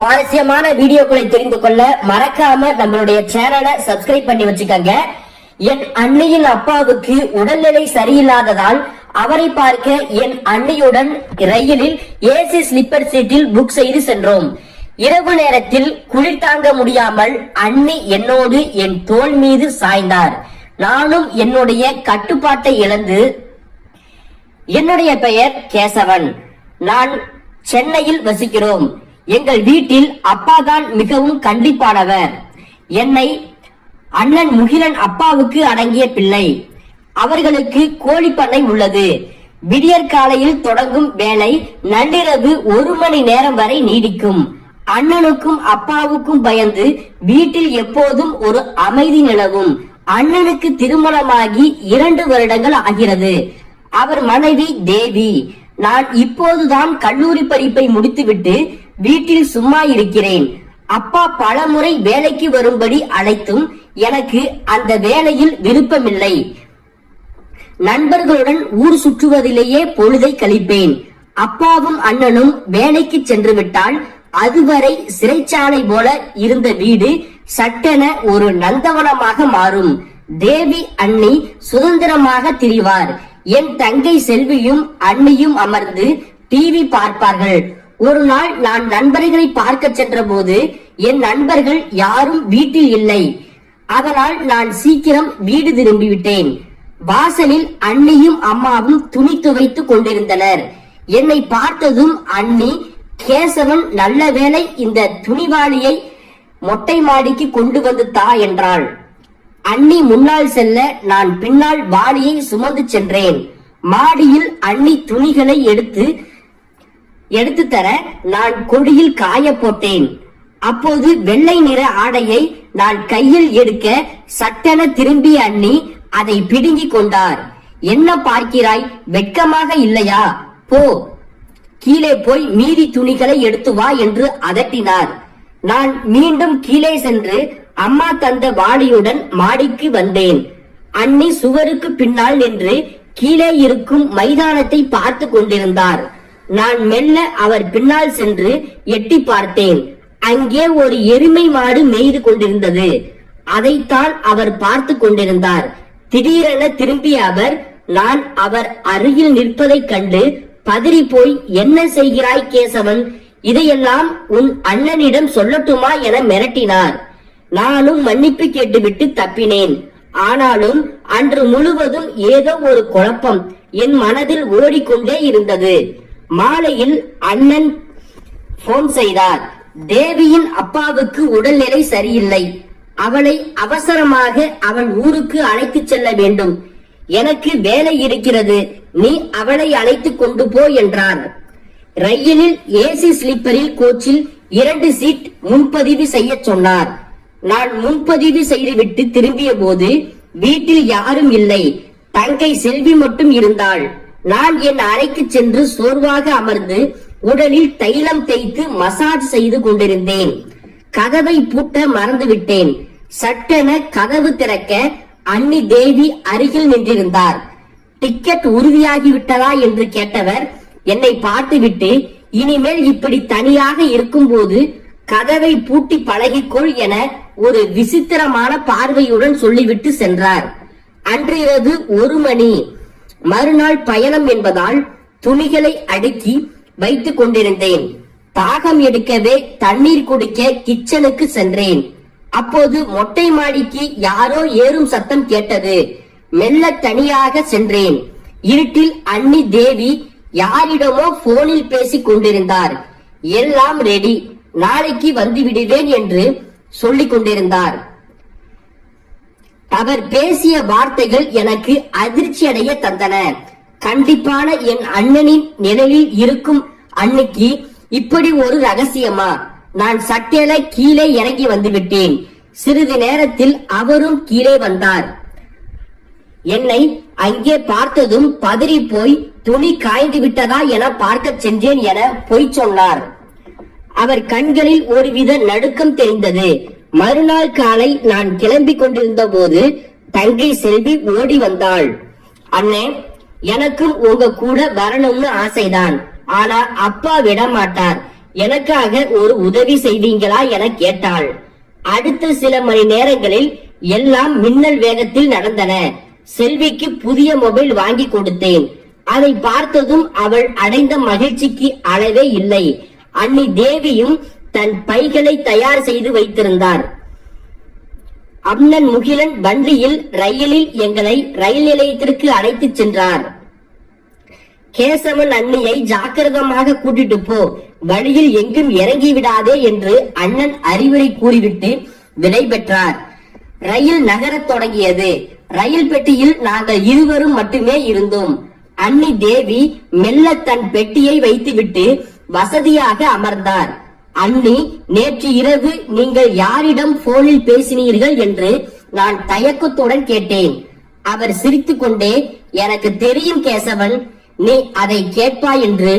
சுவாரஸ்யமான வீடியோக்களை தெரிந்து கொள்ள மறக்காம நம்மளுடைய சேனலை சப்ஸ்கிரைப் பண்ணி வச்சுக்கோங்க. என் அண்ணியின் அப்பாவுக்கு உடல்நிலை சரியில்லாததால் அவரை பார்க்க என் அண்ணியுடன் ரயிலில் ஏசி ஸ்லிப்பர் சீட்டில் புக் செய்து சென்றோம். இரவு நேரத்தில் குளிர் தாங்க முடியாமல் அண்ணி என்னோடு என் தோள் மீது சாய்ந்தார். நானும் என்னுடைய கட்டுப்பாட்டை இழந்து, என்னுடைய பெயர் கேசவன், நான் சென்னையில் வசிக்கிறோம். எங்கள் வீட்டில் அப்பாதான் மிகவும் கண்டிப்பானவர். என்னை அண்ணன் முகிலன் அப்பாவுக்கு அடங்கிய பிள்ளை. அவர்களுக்கு கோழிப்பண்ணை உள்ளது. விடியற் காலையில் தொடங்கும் வேலை நள்ளிரவு 1 மணி நேரம் வரை நீடிக்கும். அண்ணனுக்கும் அப்பாவுக்கும் பயந்து வீட்டில் எப்போதும் ஒரு அமைதி நிலவும். அண்ணனுக்கு திருமணமாகி 2 வருடங்கள் ஆகிறது. அவர் மனைவி தேவி. நான் இப்போதுதான் கல்லூரி படிப்பை முடித்துவிட்டு வீட்டில் சும்மா இருக்கிறேன். அப்பா பலமுறை வேலைக்கு வரும்படி அழைத்தும் எனக்கு அந்த வேலையில் விருப்பமில்லை. நண்பர்களுடன் ஊர் சுற்றுவதிலேயே பொழுதை கழிப்பேன். அப்பாவும் அண்ணனும் வேலைக்கு சென்று விட்டால் அதுவரை சிறைச்சாலை போல இருந்த வீடு சட்டென ஒரு நந்தவனமாக மாறும். தேவி அண்ணி சுதந்திரமாக திரிவார். என் தங்கை செல்வியும் அண்ணியும் அமர்ந்து டிவி பார்ப்பார்கள். ஒரு நாள் நான் நண்பர்களை பார்க்க சென்ற போது என் நண்பர்கள் யாரும் வீட்டில் இல்லை. அதனால் நான் சீக்கிரம் வீடு திரும்பிவிட்டேன். வாசலில் அண்ணியும் அம்மாவும் துணி துவைத்துக் கொண்டிருந்தனர். என்னை பார்த்ததும் அண்ணி, கேசவன் நல்ல வேளை இந்த துணிவாளியை மொட்டை மாடிக்கு கொண்டு வந்து தா என்றாள். அண்ணி முன்னால் செல்ல நான் பின்னால் வாளியை சுமந்து சென்றேன். மாடியில் அண்ணி துணிகளை எடுத்து தர நான் கொடியில் காய போட்டேன். அப்போது வெள்ளை நிற ஆடையை நான் கையில் எடுக்க சட்டென திரும்பிய அண்ணி அதை பிடுங்கிக் கொண்டார். என்ன பார்க்கிறாய், வெட்கமாக இல்லையா? போ, கீழே போய் மீதி துணிகளை எடுத்து வா என்று அதட்டினார். நான் மீண்டும் கீழே சென்று அம்மா தந்த வாளியுடன் மாடிக்கு வந்தேன். அண்ணி சுவருக்கு பின்னால் நின்று கீழே இருக்கும் மைதானத்தை பார்த்து கொண்டிருந்தார். நான் மெல்ல அவர் பின்னால் சென்று எட்டி பார்த்தேன். அங்கே ஒரு எருமை மாடு மேய்து கொண்டிருந்தது. அதைத்தான் அவர் பார்த்து கொண்டிருந்தார். திடீரென திரும்பிய அவர் நான் அவர் அருகில் நிற்பதைக் கண்டு பதறி போய், என்ன செய்கிறாய் கேசவன்? இதையெல்லாம் உன் அண்ணனிடம் சொல்லட்டுமா என மிரட்டினார். நானும் மன்னிப்பு கேட்டுவிட்டு தப்பினேன். ஆனாலும் அன்று முழுவதும் ஏதோ ஒரு குழப்பம் என் மனதில் ஓடிக்கொண்டே இருந்தது. மாலையில் அண்ணன் போன் செய்தார். தேவியின் அப்பாவுக்கு உடல்நிலை சரியில்லை. அவளை அவசரமாக அவள் ஊருக்கு அழைத்து செல்ல வேண்டும். எனக்கு வேலை இருக்கிறது, நீ அவளை அழைத்து கொண்டு போ என்றார். ரயிலில் ஏசி ஸ்லீப்பரில் கோச்சில் 2 சீட் முன்பதிவு செய்ய சொன்னார். நான் முன்பதிவு செய்துவிட்டு திரும்பிய போது வீட்டில் யாரும் இல்லை. தங்கை செல்வி மட்டும் இருந்தாள். நான் என் அறைக்கு சென்று சோர்வாக அமர்ந்து உடலில் தைலம் தேய்த்து மசாஜ் செய்து கொண்டிருந்தேன். கதவை பூட்ட மறந்துவிட்டேன். சட்டென கதவு திறக்க அண்ணி தேவி அருகில் நின்றிருந்தார். டிக்கெட் உறுதியாகிவிட்டதா என்று கேட்டவர் என்னை பார்த்துவிட்டு, இனிமேல் இப்படி தனியாக இருக்கும்போது கதவை பூட்டி பழகிக்கொள் என ஒரு விசித்திரமான பார்வையுடன் சொல்லிவிட்டு சென்றார். அன்று இரவு 1 மணி. மறுநாள் பயணம் என்பதால் துணிகளை அடுக்கி வைத்துக் கொண்டிருந்தேன். தாகம் எடுக்கவே தண்ணீர் குடிக்க கிச்சனுக்கு சென்றேன். அப்போது மொட்டை மாடிக்கு யாரோ ஏறும் சத்தம் கேட்டது. மெல்ல தனியாக சென்றேன். இருட்டில் அண்ணி தேவி யாரிடமோ போனில் பேசிக் கொண்டிருந்தார். எல்லாம் ரெடி, நாளைக்கு வந்து விடுவேன் என்று சொல்லிக் கொண்டிருந்தார். அவர் பேசிய வார்த்தைகள் எனக்கு அதிர்ச்சி அடைய தந்தன. கண்டிப்பான என் அண்ணனின் நிலையில் இருக்கும் அன்னைக்கு இப்படி ஒரு ரகசியமா? நான் சட்டென கீழே இறங்கி வந்துவிட்டேன். சிறிது நேரத்தில் அவரும் கீழே வந்தார். என்னை அங்கே பார்த்ததும் பதறி போய் துணி காய்ந்து விட்டதா என பார்க்க சென்றேன் என பொய் சொன்னார். அவர் கண்களில் ஒருவித நடுக்கம் தெரிந்தது. மறுநாள் காலை நான் கிளம்பி கொண்டிருந்த போது தங்கை செல்வி ஓடி வந்தாள். அண்ணே, எனக்கும் உங்க கூட வரணும்னு ஆசைதான். ஆனா அப்பா விட மாட்டார். எனக்காக ஒரு உதவி செய்வீங்களா என கேட்டாள். அடுத்த சில மணி நேரங்களில் எல்லாம் மின்னல் வேகத்தில் நடந்தன. செல்விக்கு புதிய மொபைல் வாங்கி கொடுத்தேன். அதை பார்த்ததும் அவள் அடைந்த மகிழ்ச்சிக்கு அளவே இல்லை. அண்ணி தேவியும் தன் பைகளை தயார் செய்து வைத்திருந்தார். அண்ணன் முகிலன் வண்டியில் ரயிலில் எங்களை ரயில் நிலையத்திற்கு அழைத்து சென்றார். கேசவன் அண்ணியை ஜாக்கிரதமாக கூட்டிட்டு போ, வழியில் எங்கும் இறங்கி விடாதே என்று அண்ணன் அறிவுரை கூறிவிட்டு விடை பெற்றார். ரயில் நகரத் தொடங்கியது. ரயில் பெட்டியில் நாங்கள் இருவரும் மட்டுமே இருந்தோம். அண்ணி தேவி மெல்ல தன் பெட்டியை வைத்துவிட்டு வசதியாக அமர்ந்தார். அண்ணி, நேற்று இரவு நீங்கள் யாரிடம் போனில் பேசினீர்கள் என்று நான் தயக்கத்துடன் கேட்டேன். அவர் சிரித்துக் கொண்டே, எனக்கு தெரியும் கேசவன், நீ அதை கேட்பாய் என்று.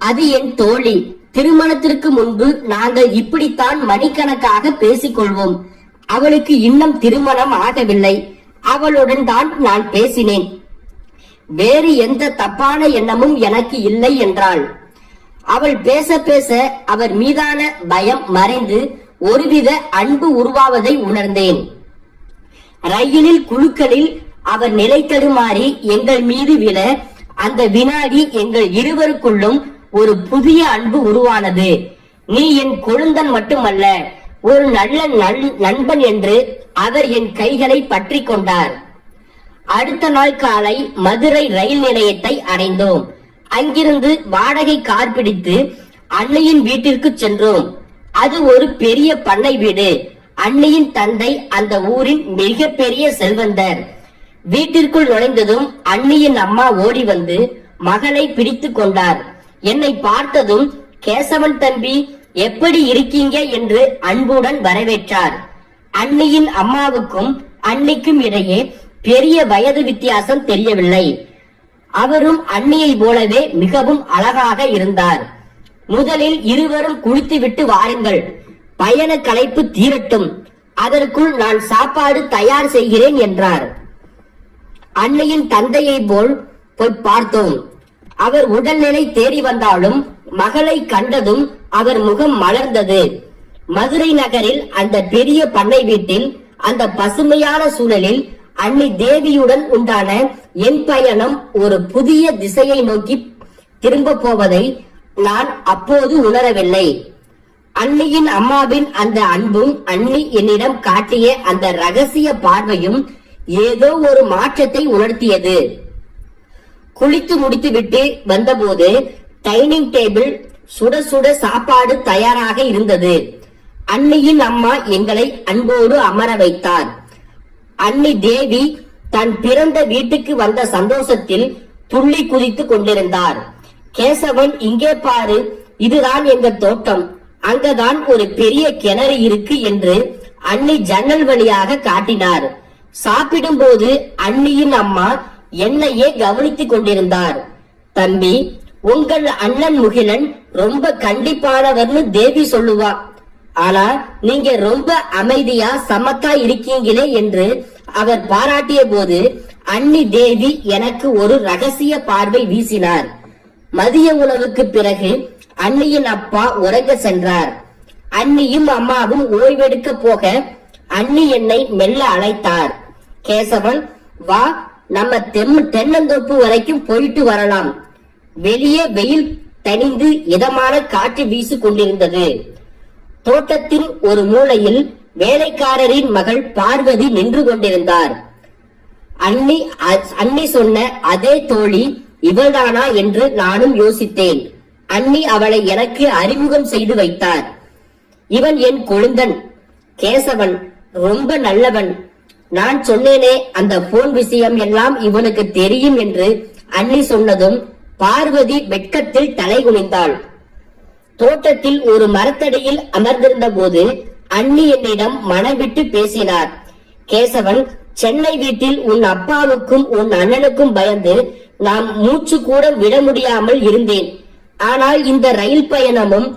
அது என் தோழி. திருமணத்திற்கு முன்பு நாங்கள் இப்படித்தான் மணிக்கணக்காக பேசிக் கொள்வோம். அவளுக்கு இன்னும் திருமணம் ஆகவில்லை. அவளுடன் தான் நான் பேசினேன். வேறு எந்த தப்பான எண்ணமும் எனக்கு இல்லை என்றாள். அவள் பேச பேச அவர் மீதான பயம் மறைந்து ஒருவித அன்பு உருவாவதை உணர்ந்தேன். ரயிலில் குழுக்களில் அவர் நிலை தடுமாறி எங்கள் மீது விழ அந்த வினாடி எங்கள் இருவருக்குள்ளும் ஒரு புதிய அன்பு உருவானது. நீ என் கொழுந்தன் மட்டுமல்ல, ஒரு நல்ல நண்பன் என்று அவர் என் கைகளை பற்றி கொண்டார். அடுத்த நாள் காலை மதுரை ரயில் நிலையத்தை அடைந்தோம். அங்கிருந்து வாடகை கார் பிடித்து அன்னையின் வீட்டிற்கு சென்றோம். அது ஒரு பெரிய பண்ணை வீடு. அன்னையின் தந்தை அந்த ஊரின் மிக பெரிய செல்வந்தர். வீட்டிற்குள் நுழைந்ததும் அன்னியின் அம்மா ஓடி வந்து மகளை பிடித்து கொண்டார். என்னை பார்த்ததும், கேசவன் தம்பி, எப்படி இருக்கீங்க என்று அன்புடன் வரவேற்றார். அன்னியின் அம்மாவுக்கும் அன்னிக்கும் இடையே பெரிய வயது வித்தியாசம் தெரியவில்லை. அவரும் அன்னியை போலவே மிகவும் அழகாக இருந்தார். முதலில் இருவரும் குளித்துவிட்டு வாருங்கள், பயண களைப்பு தீரட்டும், அதற்குள் நான் சாப்பாடு தயார் செய்கிறேன் என்றார். அன்னையின் தந்தையை போல் போய் பார்த்தோம். அவர் உடல்நிலை தேறி வந்தாலும் மகளை கண்டதும் அவர் முகம் மலர்ந்தது. மதுரை நகரில் அந்த பெரிய பண்ணை வீட்டில் அந்த பசுமையான சூழலில் அன்னி தேவியுடன் உண்டான என் பயணம் ஒரு புதிய திசையை நோக்கி திரும்ப போவதை நான் அப்போது உணரவில்லை. அன்னியின் அம்மாவின் அந்த அன்பும் அன்னி என்னிடம் காட்டிய அந்த ரகசிய பார்வையும் ஏதோ ஒரு மாற்றத்தை உணர்த்தியது. குளித்து முடித்துவிட்டு வந்தபோது டைனிங் டேபிள் சுட சுட சாப்பாடு தயாராக இருந்தது. அன்னியின் அம்மா எங்களை அன்போடு அமர வைத்தார். அன்னி தேவி தன் பிறந்த வீட்டுக்கு வந்த சந்தோஷத்தில் துள்ளி குதித்துக் கொண்டிருந்தார். கேசவன், இங்கே பாரு, இதுதான் எங்க தோட்டம், அங்கதான் ஒரு பெரிய கிணறு இருக்கு என்று அன்னி ஜன்னல் வழியாக காட்டினார். சாப்பிடும் போது அன்னியின் அம்மா என்னையே கவனித்துக் கொண்டிருந்தார். தம்பி, உங்கள் அண்ணன் முகிலன் ரொம்ப கண்டிப்பானவர்னு தேவி சொல்லுவா, ஆனா நீங்க ரொம்ப அமைதியா சமத்தா இருக்கீங்களே என்று அவர் பாராட்டிய போது அன்னி தேவி எனக்கு ஒரு ரகசிய பார்வை வீசினார். மதிய உணவுக்கு பிறகு அன்னியின் அப்பா உறங்க சென்றார். அன்னியும் அம்மாவும் ஓய்வெடுக்க போக அன்னி என்னை மெல்ல அழைத்தார். கேசவன், வா, நம்ம தென்னந்தோப்பு வரைக்கும் போயிட்டு வரலாம். வெளியே வெயில் தணிந்து இதமான காற்று வீசி கொண்டிருந்தது. தோட்டத்தின் ஒரு மூலையில் வேலைக்காரரின் மகள் பார்வதி நின்று கொண்டிருந்தார். அன்னி சொன்ன அதே தோழி இவள்தானா என்று நானும் யோசித்தேன். அன்னி அவளை எனக்கு அறிமுகம் செய்து வைத்தார். இவன் என் கொழுந்தன் கேசவன், ரொம்ப நல்லவன். நான் சொன்னேனே அந்த போன் விஷயம் எல்லாம் இவனுக்கு தெரியும் என்று அன்னி சொன்னதும் பார்வதி வெட்கத்தில் தலை குனிந்தாள். தோட்டத்தில் ஒரு மரத்தடியில் அமர்ந்திருந்த போது அன்னி என்னிடம் மனம் விட்டு பேசினார். கேசவன், சென்னை வீட்டில் உன் அப்பாவுக்கும் உன் அண்ணனுக்கும் பயந்து நான் மூச்சு கூட விட முடியாமல் இருந்தேன். ஆனால் இந்த ரயில் பயணமும்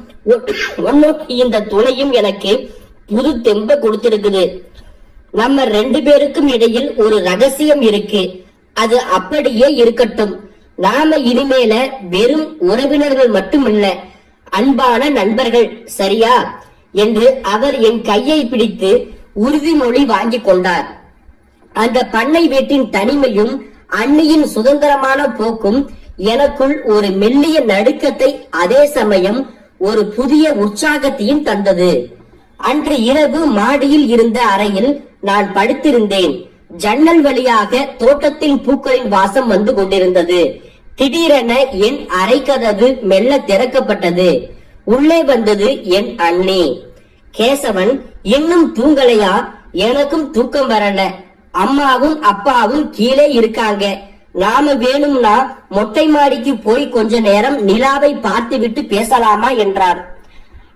இந்த துணையும் எனக்கு புது தெம்ப கொடுத்திருக்குது. நம்ம 2 பேருக்கும் இடையில் ஒரு ரகசியம் இருக்கு. அது அப்படியே இருக்கட்டும். நாம இனிமேல வெறும் உறவினர்கள் மட்டும் இல்ல, அன்பான நண்பர்கள், சரியா என்று அவர் என் கையை பிடித்து உறுதிமொழி வாங்கி கொண்டார். அந்த பண்ணை வீட்டின் தனிமையும் அண்ணியின் சுதந்திரமான போக்கும் எனக்குள் ஒரு மெல்லிய நடுக்கத்தை, அதே சமயம் ஒரு புதிய உற்சாகத்தையும் தந்தது. அன்று இரவு மாடியில் இருந்த அறையில் நான் படுத்திருந்தேன். ஜன்னல் வழியாக தோட்டத்தின் பூக்களின் வாசம் வந்து கொண்டிருந்தது. திடீரென என் அறை கதவு மெல்ல திறக்கப்பட்டது. உள்ளே வந்தது என் அண்ணி. கேசவன், இன்னும் தூங்கலையா? எனக்கும் தூக்கம் வரல. அம்மாவும் அப்பாவும் கீழே இருக்காங்க. நாம வேணும்னா மொட்டை மாடிக்கு போய் கொஞ்ச நேரம் நிலாவை பார்த்து விட்டு பேசலாமா என்றார்.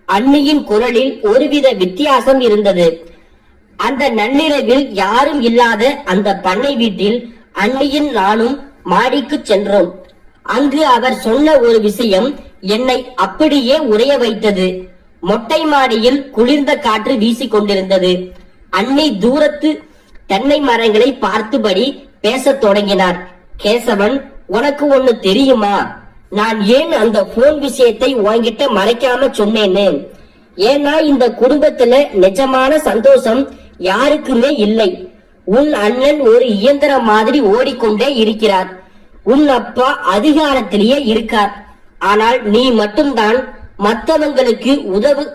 அண்ணியின் குரலில் ஒருவித வித்தியாசம் இருந்தது. அந்த நள்ளிரவில் யாரும் இல்லாத அந்த பண்ணை வீட்டில் அண்ணியின் நானும் மாடிக்கு சென்றோம். அங்கு அவர் சொன்ன ஒரு விஷயம் என்னை அப்படியே உறைய வைத்தது. மொட்டை மாடியில் குளிர்ந்த காற்று வீசிக் கொண்டிருந்தது. அண்ணி தூரத்து தென்னை மரங்களை பார்த்தபடி பேசத் தொடங்கினார். கேசவன், உனக்கு ஒண்ணு தெரியுமா? நான் ஏன் அந்த போன் விஷயத்தை உன்கிட்ட மறைக்காம சொன்னேன்னு? ஏன்னா இந்த குடும்பத்துல நிஜமான சந்தோஷம் யாருக்குமே இல்லை. உன் அண்ணன் ஒரு இயந்திரம் மாதிரி ஓடிக்கொண்டே இருக்கிறார். உன் அப்பா அதிகாரத்திலேயே இருக்கார். ஆனால் நீ மட்டும்தான் மற்றவங்களுக்கு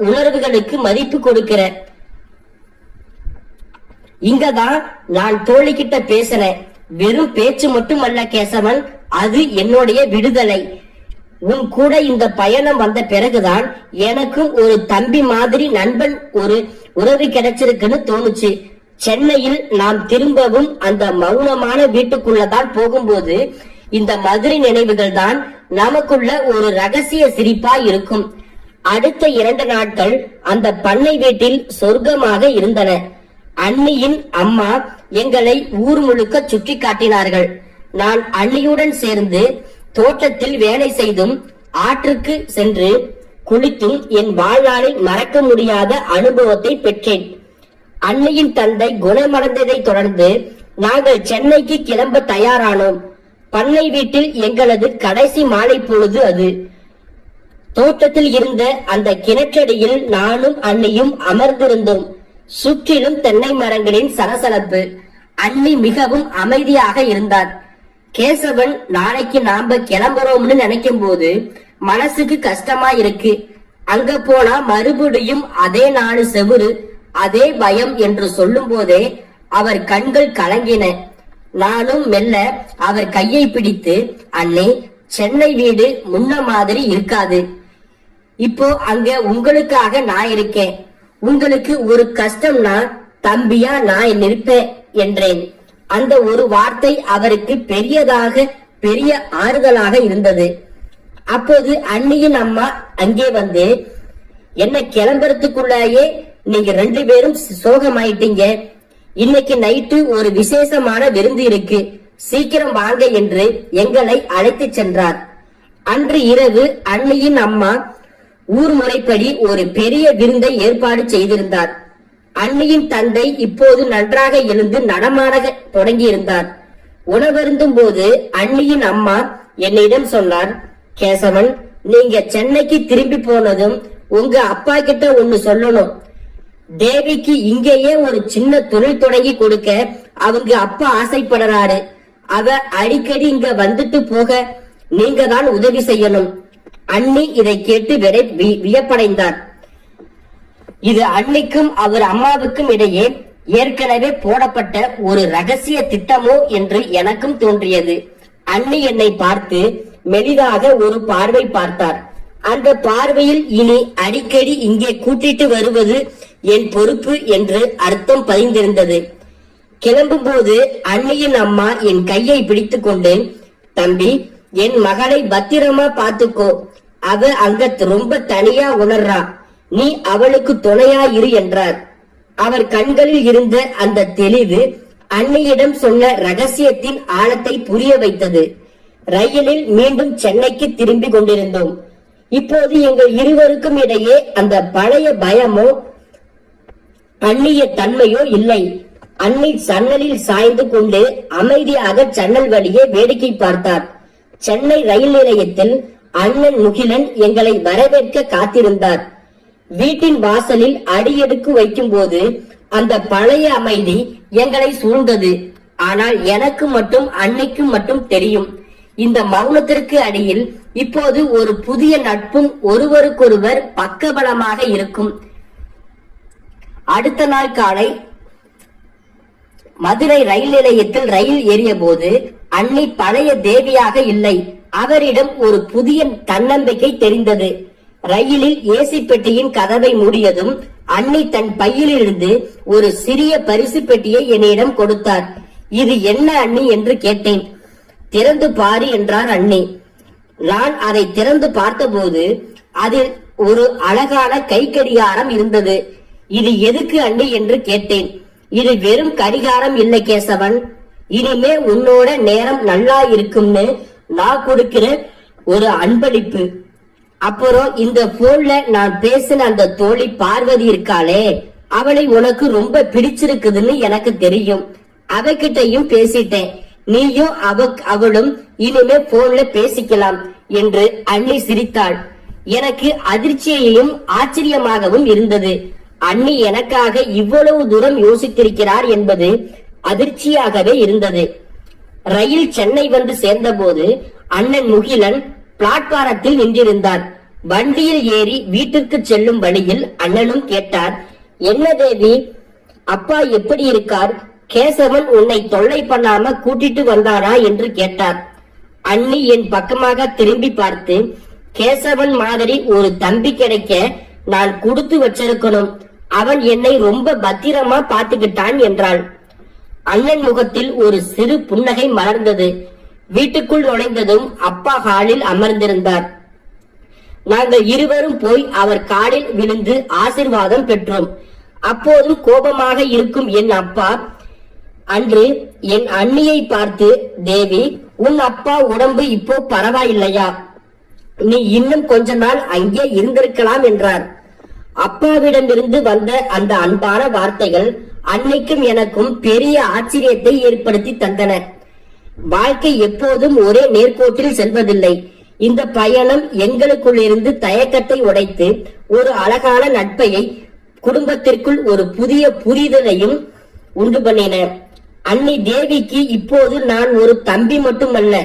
உணர்வுகளுக்கு மதிப்பு கொடுக்கிற. இங்கதான் நான் தோழிக்கிட்ட பேசுறேன். வெறும் பேச்சு மட்டும் அல்ல கேசவன், அது என்னுடைய விடுதலை. உன் கூட இந்த பயணம் வந்த பிறகுதான் எனக்கும் ஒரு தம்பி மாதிரி நண்பன், ஒரு உறவு கிடைச்சிருக்குன்னு தோணுச்சு. சென்னையில் நாம் திரும்பவும் அந்த மௌனமான வீட்டுக்குள்ளதான் போகும்போது இந்த மதுரை நினைவுகள் தான் நமக்குள்ள ஒரு ரகசிய சிரிப்பா இருக்கும். அடுத்த 2 நாட்கள் அந்த பண்ணை வீட்டில் சொர்க்கமாக இருந்தன. அண்ணியின் அம்மா எங்களை ஊர் முழுக்க சுற்றி காட்டினார்கள். நான் அண்ணியுடன் சேர்ந்து தோட்டத்தில் வேலை செய்தும் ஆற்றுக்கு சென்று குளித்தும் என் வாழ்நாளில் மறக்க முடியாத அனுபவத்தை பெற்றேன். அண்ணியின் தந்தை குணமடைந்ததை தொடர்ந்து நாங்கள் சென்னைக்கு கிளம்ப தயாரானோம். பண்ணை வீட்டில் எங்களது கடைசி மாலை பொழுது அது. தோட்டத்தில் இருந்த அந்த கிணற்றடியில் நானும் அண்ணியும் அமர்ந்திருந்தோம். சுற்றிலும் தென்னை மரங்களின் சலசலப்பு. அண்ணி மிகவும் அமைதியாக இருந்தார். கேசவன், நாளைக்கு நாம கிளம்புறோம்னு நினைக்கும் போது மனசுக்கு கஷ்டமா இருக்கு. அங்க போனா மறுபடியும் அதே 4 செவுரு, அதே பயம் என்று சொல்லும் போதே அவர் கண்கள் கலங்கின. நானும் மெல்ல அவர் கையை பிடித்து, அண்ணே, சென்னை வீடு முன்ன மாதிரி இருக்காது. இப்போ அங்க உங்களுக்காக நான் இருக்கேன். உங்களுக்கு ஒரு கஷ்டம்னா தம்பியா நான் நிற்பேன் என்றேன். அந்த ஒரு வார்த்தை அவருக்கு பெரிய ஆறுதலாக இருந்தது. அப்போது அண்ணியின் அம்மா அங்கே வந்து, என்ன கிளம்புறதுக்குள்ளேயே நீங்க 2 பேரும் சோகமாயிட்டீங்க. இன்னைக்கு நைட்டு ஒரு விசேஷமான விருந்து இருக்கு, சீக்கிரம் வாங்க என்று எங்களை அழைத்து சென்றார். அன்று இரவு அண்ணியின் அம்மா ஊர் முறைப்படி ஒரு பெரிய விருந்தை ஏற்பாடு செய்திருந்தார். அண்ணியின் தந்தை இப்போது நன்றாக எழுந்து நடமாட தொடங்கியிருந்தார். உணவருந்தும் போது அண்ணியின் அம்மா என்னிடம் சொன்னார், கேசவன், நீங்க சென்னைக்கு திரும்பி போனதும் உங்க அப்பா கிட்ட ஒண்ணு சொல்லணும். தேவிக்கு இங்கேயே ஒரு சின்ன தொழில் தொடங்கி கொடுக்க அவங்க அப்பா ஆசைப்படுறாரு. அவ அடிக்கடி இங்க வந்துட்டு போக நீங்க தான் உதவி செய்யணும். அண்ணி இதை கேட்டு வியப்படைந்தார். இது அன்னிக்கும் அவர் அம்மாவுக்கும் இடையே ஏற்கனவே போடப்பட்ட ஒரு ரகசிய திட்டமோ என்று எனக்கும் தோன்றியது. அண்ணி என்னை பார்த்து மெலிதாக ஒரு பார்வை பார்த்தார். அந்த பார்வையில் இனி அடிக்கடி இங்கே கூட்டிட்டு வருவது என் பொறுப்பு என்று அர்த்தம் பதிந்திருந்தது. கிளம்பும் போது அண்ணியின் அம்மா என் கையை பிடித்துக் கொண்டு, தம்பி, என் மகளை பத்திரமா பாத்துக்கோ. அவ அங்க ரொம்ப தனியா உணர்றா. நீ அவளுக்கு துணையா இரு என்றார். அவர் கண்களில் இருந்த அந்த தெளிவு அண்ணியிடம் சொன்ன ரகசியத்தின் ஆழத்தை புரிய வைத்தது. ரயிலில் மீண்டும் சென்னைக்கு திரும்பி கொண்டிருந்தோம். இப்போது எங்கள் இருவருக்கும் இடையே அந்த பழைய பயமோ அந்நிய தன்மையோ இல்லை. அண்ணி சன்னலில் சாய்ந்து கொண்டு அமைதியாக ஜன்னல் வழியே வேடிக்கை பார்த்தார். சென்னை ரயில் நிலையத்தில் அண்ணன் முகிலன் எங்களை வரவேற்க காத்திருந்தார். வீட்டின் வாசலில் அடியெடுத்து வைக்கும் போது அந்த பழைய அமைதி எங்களை சூழ்ந்தது. ஆனால் எனக்கு மட்டும் அன்னைக்கு மட்டும் தெரியும், இந்த மௌனத்திற்கு அடியில் இப்போது ஒரு புதிய நட்பும் ஒருவருக்கொருவர் பக்கபலமாக இருக்கும். அடுத்த நாள் காலை மதுரை ரயில் நிலையத்தில் ரயில் ஏறிய போது அண்ணி பழைய தேவியாக இல்லை. அவரிடம் ஒரு புதிய தன்னம்பிக்கை தெரிந்தது. ரயிலில் ஏசி பெட்டியின் கதவை மூடியதும் அண்ணி தன் பையிலிருந்து ஒரு சிறிய பரிசு பெட்டியை என்னிடம் கொடுத்தார். இது என்ன அண்ணி என்று கேட்டேன். திறந்து பாரு என்றார் அண்ணி. நான் அதை திறந்து பார்த்தபோது அதில் ஒரு அழகான கை கடிகாரம் இருந்தது. இது எதுக்கு அண்ணி என்று கேட்டேன். இது வெறும் கடிகாரம் இல்லை கேசவன், இனிமே உன்னோட நேரம் நல்லா இருக்கும்னு நான் கொடுக்கிற ஒரு அன்பளிப்பு. அப்புறம் இந்த போன்ல நான் பேசின அந்த தோழி பார்வதி இருக்காளே, அவளை உனக்கு ரொம்ப பிடிச்சிருக்குதுன்னு எனக்கு தெரியும். அவகிட்டையும் பேசிட்டேன். நீயும் அவளும் இனிமே போன்ல பேசிக்கலாம் என்று அண்ணி சிரித்தாள். எனக்கு அதிர்ச்சியையும் ஆச்சரியமாகவும் இருந்தது. அண்ணி எனக்காக இவ்வளவு தூரம் யோசித்திருக்கிறார் என்பது அதிர்ச்சியாகவே இருந்தது. ரயில் சென்னை வந்து சேர்ந்த போது அண்ணன் முகிலன் பிளாட்பாரத்தில் நின்றிருந்தார். வண்டியில் ஏறி வீட்டிற்கு செல்லும் வழியில் அண்ணனும் கேட்டார், என்ன தேவி, அப்பா எப்படி இருக்கார்? கேசவன் உன்னை தொல்லை பண்ணாம கூட்டிட்டு வந்தானா என்று கேட்டார். அண்ணி என் பக்கமாக திரும்பி பார்த்து, கேசவன் மாதிரி ஒரு தம்பி கிடைக்க நான் கொடுத்து வச்சிருக்கணும், அவன் என்னை ரொம்ப பத்திரமா பாத்துக்கிட்டான் என்றாள். அண்ணன் முகத்தில் ஒரு சிறு புன்னகை மலர்ந்தது. வீட்டுக்குள் நுழைந்ததும் அப்பா ஹாலில் அமர்ந்திருந்தார். நாங்கள் இருவரும் போய் அவர் காலில் விழுந்து ஆசிர்வாதம் பெற்றோம். அப்போதும் கோபமாக இருக்கும் என் அப்பா அன்று என் அண்ணியை பார்த்து, தேவி, உன் அப்பா உடம்பு இப்போ பரவாயில்லையா? நீ இன்னும் கொஞ்ச நாள் அங்கே இருந்திருக்கலாம் என்றார். அப்பாவிடமிருந்து வந்த அந்த அன்பான வார்த்தைகள் அன்னைக்கும் எனக்கும் பெரிய ஆச்சரியத்தை ஏற்படுத்தி தந்தன. வாழ்க்கை எப்போதும் ஒரே நேர்கோட்டில் செல்வதில்லை. இந்த பயணம் எங்களுக்குள் இருந்து தயக்கத்தை உடைத்து ஒரு அழகான நட்பையை, குடும்பத்திற்குள் ஒரு புதிய புரிதலையும் உண்டு பண்ணின. அண்ணி தேவிக்கு இப்போது நான் ஒரு தம்பி மட்டுமல்ல,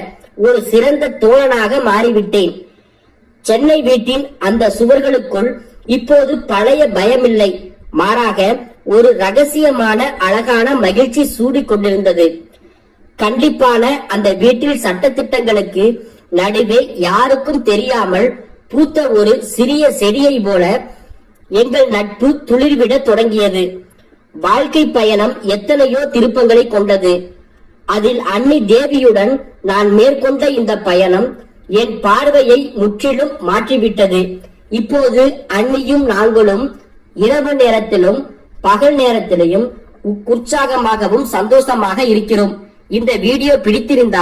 ஒரு சிறந்த தோழனாக மாறிவிட்டேன். சென்னை வீட்டின் அந்த சுவர்களுக்குள் இப்போது பழைய பயமில்லை, மாறாக ஒரு ரகசியமான அழகான மகிழ்ச்சி சூடிக் கொண்டிருந்தது. கண்டிப்பான அந்த வீட்டில் சட்டத்திட்டங்களுக்கு நடுவே யாருக்கும் தெரியாமல் பூத்த ஒரு சிறிய செடியை போல எங்கள் நட்பு துளிர்விட தொடங்கியது. வாழ்க்கை பயணம் எத்தனையோ திருப்பங்களை கொண்டது. அதில் அண்ணி தேவியுடன் நான் மேற்கொண்ட இந்த பயணம் என் பார்வையை முற்றிலும் மாற்றிவிட்டது. இப்போது அண்ணியும் நாங்களும் இரவு நேரத்திலும் பகல் நேரத்திலும் உற்சாகமாகவும் சந்தோஷமாக இருக்கிறோம். இந்த வீடியோ பிடித்திருந்தால்